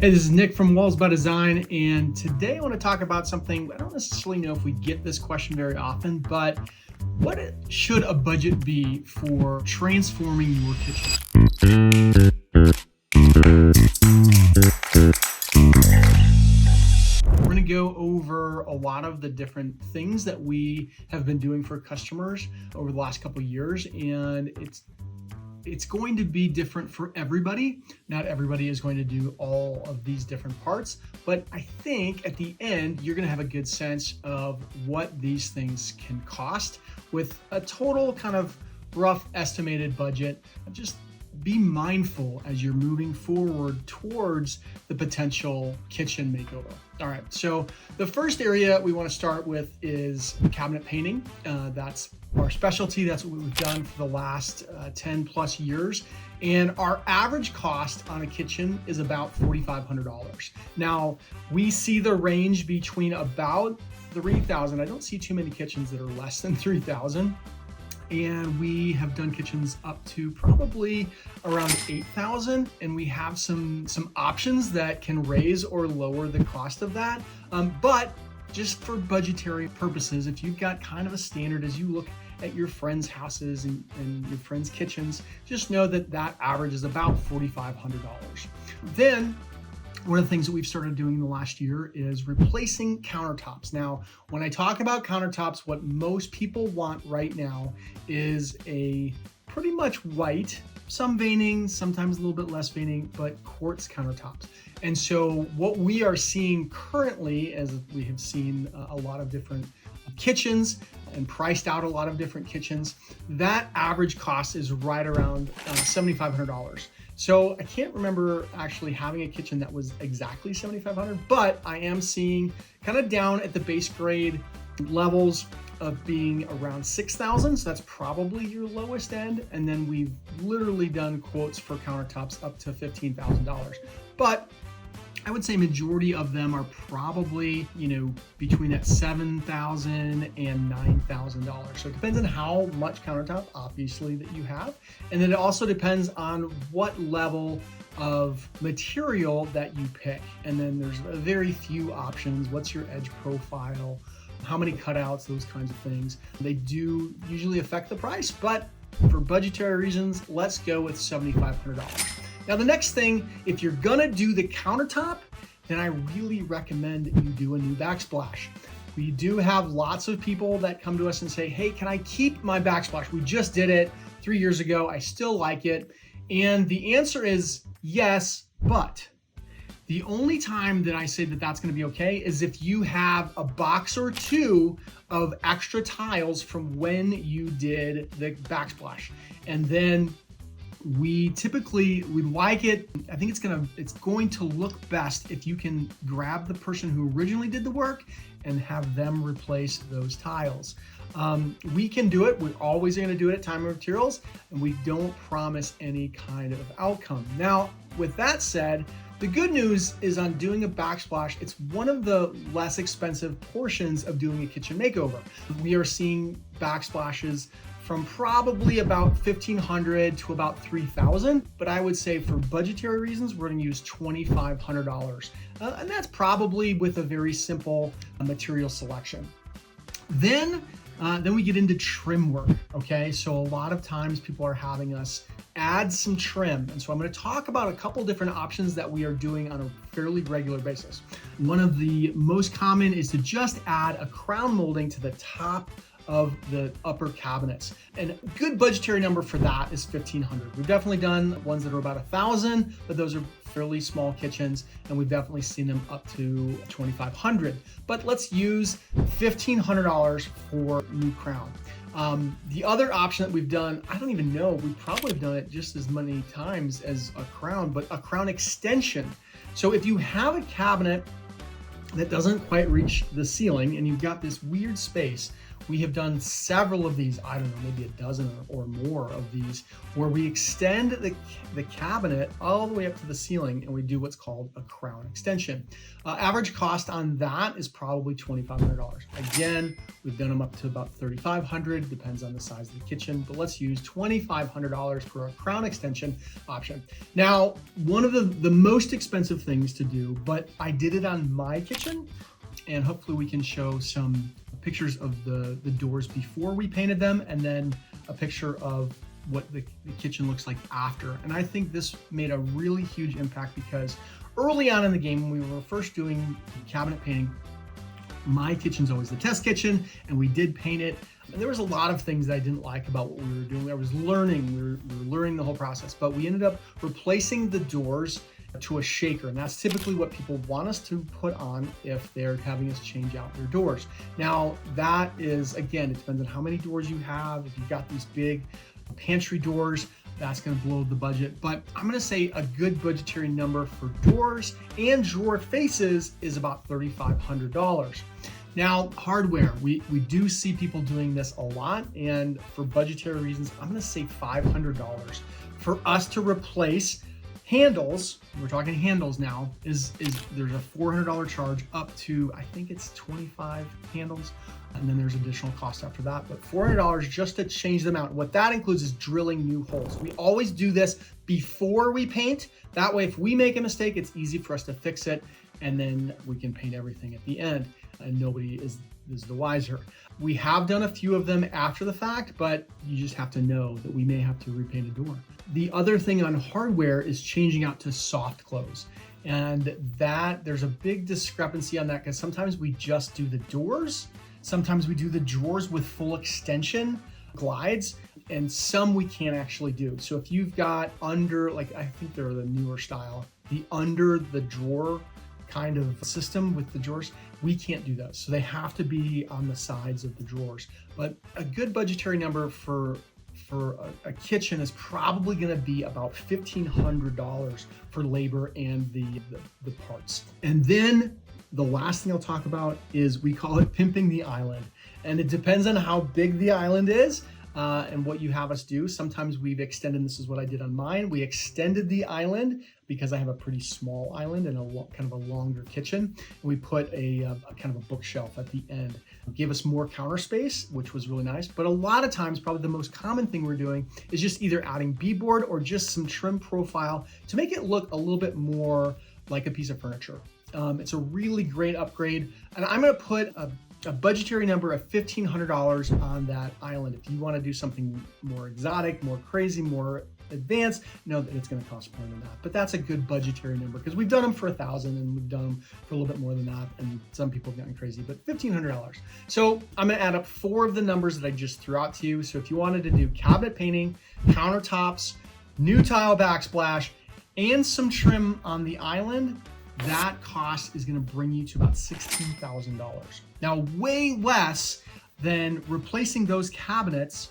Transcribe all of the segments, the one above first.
Hey, this is Nick from Walls by Design, and today I want to talk about something. I don't necessarily know if we get this question very often, but what should a budget be for transforming your kitchen? We're going to go over a lot of the different things that we have been doing for customers over the last couple of years, and it's going to be different for everybody. Not everybody is going to do all of these different parts, but I think at the end, you're going to have a good sense of what these things can cost with a total kind of rough estimated budget. Just be mindful as you're moving forward towards the potential kitchen makeover. All right, so the first area we want to start with is cabinet painting. That's our specialty. That's what we've done for the last 10 plus years. And our average cost on a kitchen is about $4,500. Now, we see the range between about $3,000. I don't see too many kitchens that are less than $3,000. And we have done kitchens up to probably around $8,000, and we have some options that can raise or lower the cost of that. But just for budgetary purposes, if you've got kind of a standard as you look at your friends' houses and your friends' kitchens, just know that that average is about $4,500. Then one of the things that we've started doing in the last year is replacing countertops. Now, when I talk about countertops, what most people want right now is a pretty much white, some veining, sometimes a little bit less veining, but quartz countertops. And so what we are seeing currently, as we have seen a lot of different kitchens and priced out a lot of different kitchens, that average cost is right around $7,500. So I can't remember actually having a kitchen that was exactly $7,500, but I am seeing kind of down at the base grade levels of being around $6,000. So that's probably your lowest end. And then we've literally done quotes for countertops up to $15,000. But I would say majority of them are probably, between that $7,000 and $9,000. So it depends on how much countertop, obviously, that you have. And then it also depends on what level of material that you pick. And then there's very few options. What's your edge profile? How many cutouts? Those kinds of things. They do usually affect the price, but for budgetary reasons, let's go with $7,500. Now, the next thing, if you're gonna do the countertop, then I really recommend that you do a new backsplash. We do have lots of people that come to us and say, hey, can I keep my backsplash? We just did it 3 years ago. I still like it. And the answer is yes, but the only time that I say that that's gonna be okay is if you have a box or two of extra tiles from when you did the backsplash. And then we like it. I think it's going to look best if you can grab the person who originally did the work and have them replace those tiles. We can do it. We're always going to do it at Time and Materials, and we don't promise any kind of outcome. Now, with that said, the good news is on doing a backsplash, it's one of the less expensive portions of doing a kitchen makeover. We are seeing backsplashes from probably about $1,500 to about $3,000, but I would say for budgetary reasons, we're gonna use $2,500. And that's probably with a very simple material selection. Then we get into trim work, okay? So a lot of times people are having us add some trim. And so I'm gonna talk about a couple different options that we are doing on a fairly regular basis. One of the most common is to just add a crown molding to the top of the upper cabinets. And a good budgetary number for that is $1,500. We've definitely done ones that are about $1,000, but those are fairly small kitchens, and we've definitely seen them up to $2,500. But let's use $1,500 for new crown. The other option that we've done, I don't even know, we probably have done it just as many times as a crown, but a crown extension. So if you have a cabinet that doesn't quite reach the ceiling and you've got this weird space, We have done several of these, I don't know, maybe a dozen or more of these, where we extend the cabinet all the way up to the ceiling and we do what's called a crown extension. Average cost on that is probably $2,500. Again, we've done them up to about $3,500, depends on the size of the kitchen, but let's use $2,500 for a crown extension option. Now, one of the most expensive things to do, but I did it on my kitchen, and hopefully we can show some pictures of the doors before we painted them, and then a picture of what the kitchen looks like after. And I think this made a really huge impact because early on in the game, when we were first doing cabinet painting, my kitchen's always the test kitchen, and we did paint it. And there was a lot of things that I didn't like about what we were doing. I was learning, we were learning the whole process, but we ended up replacing the doors to a shaker, and that's typically what people want us to put on if they're having us change out their doors. Now that is, again, it depends on how many doors you have. If you've got these big pantry doors, that's going to blow the budget, but I'm going to say a good budgetary number for doors and drawer faces is about $3,500. Now, hardware, we do see people doing this a lot, and for budgetary reasons, I'm going to say $500 for us to replace handles. We're talking handles now. Is there's a $400 charge up to, I think it's 25 handles, and then there's additional cost after that, but $400 just to change them out. What that includes is drilling new holes. We always do this before we paint. That way, if we make a mistake, it's easy for us to fix it, and then we can paint everything at the end, and nobody is the wiser. We have done a few of them after the fact, but you just have to know that we may have to repaint a door. The other thing on hardware is changing out to soft close. And that there's a big discrepancy on that because sometimes we just do the doors. Sometimes we do the drawers with full extension glides, and some we can't actually do. So if you've got under, like I think they're the newer style, the under the drawer kind of system with the drawers, we can't do those. So they have to be on the sides of the drawers. But a good budgetary number for a kitchen is probably going to be about $1,500 for labor and the parts. And then the last thing I'll talk about is we call it pimping the island. And it depends on how big the island is and what you have us do. Sometimes we've extended, this is what I did on mine. We extended the island because I have a pretty small island and kind of a longer kitchen. And we put a kind of a bookshelf at the end. It gave us more counter space, which was really nice. But a lot of times, probably the most common thing we're doing is just either adding beadboard or just some trim profile to make it look a little bit more like a piece of furniture. It's a really great upgrade. And I'm gonna put a budgetary number of $1,500 on that island. If you want to do something more exotic, more crazy, more advanced, know that it's going to cost more than that. But that's a good budgetary number because we've done them for $1,000 and we've done them for a little bit more than that. And some people have gotten crazy, but $1,500. So I'm going to add up 4 of the numbers that I just threw out to you. So if you wanted to do cabinet painting, countertops, new tile backsplash, and some trim on the island, that cost is going to bring you to about $16,000. Now, way less than replacing those cabinets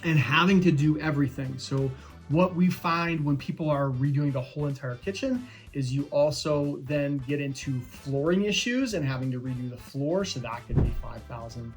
and having to do everything. So what we find when people are redoing the whole entire kitchen is you also then get into flooring issues and having to redo the floor. So that could be $5,000,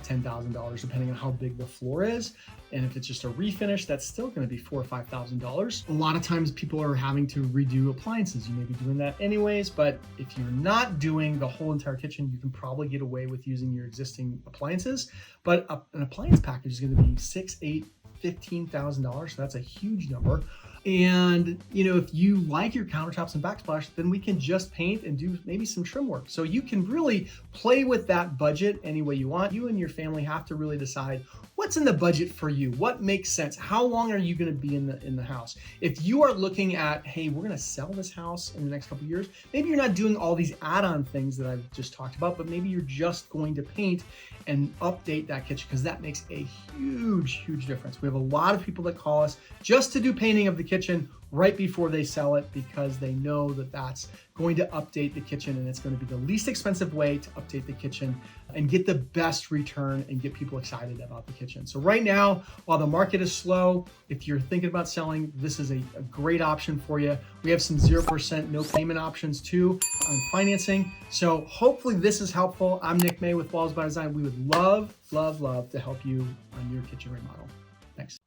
$10,000, depending on how big the floor is. And if it's just a refinish, that's still going to be $4,000 or $5,000. A lot of times people are having to redo appliances. You may be doing that anyways, but if you're not doing the whole entire kitchen, you can probably get away with using your existing appliances. But an appliance package is going to be $6,000, $8,000, $15,000. So that's a huge number. And if you like your countertops and backsplash, then we can just paint and do maybe some trim work. So you can really play with that budget any way you want. You and your family have to really decide what's in the budget for you, what makes sense, how long are you going to be in the house. If you are looking at, hey, we're going to sell this house in the next couple of years, maybe you're not doing all these add-on things that I've just talked about, but maybe you're just going to paint and update that kitchen, because that makes a huge difference. We have a lot of people that call us just to do painting of the kitchen right before they sell it, because they know that that's going to update the kitchen, and it's going to be the least expensive way to update the kitchen and get the best return and get people excited about the kitchen. So right now, while the market is slow, if you're thinking about selling, this is a great option for you. We have some 0% no payment options too on financing. So hopefully this is helpful. I'm Nick May with Walls by Design. We would love to help you on your kitchen remodel. Thanks.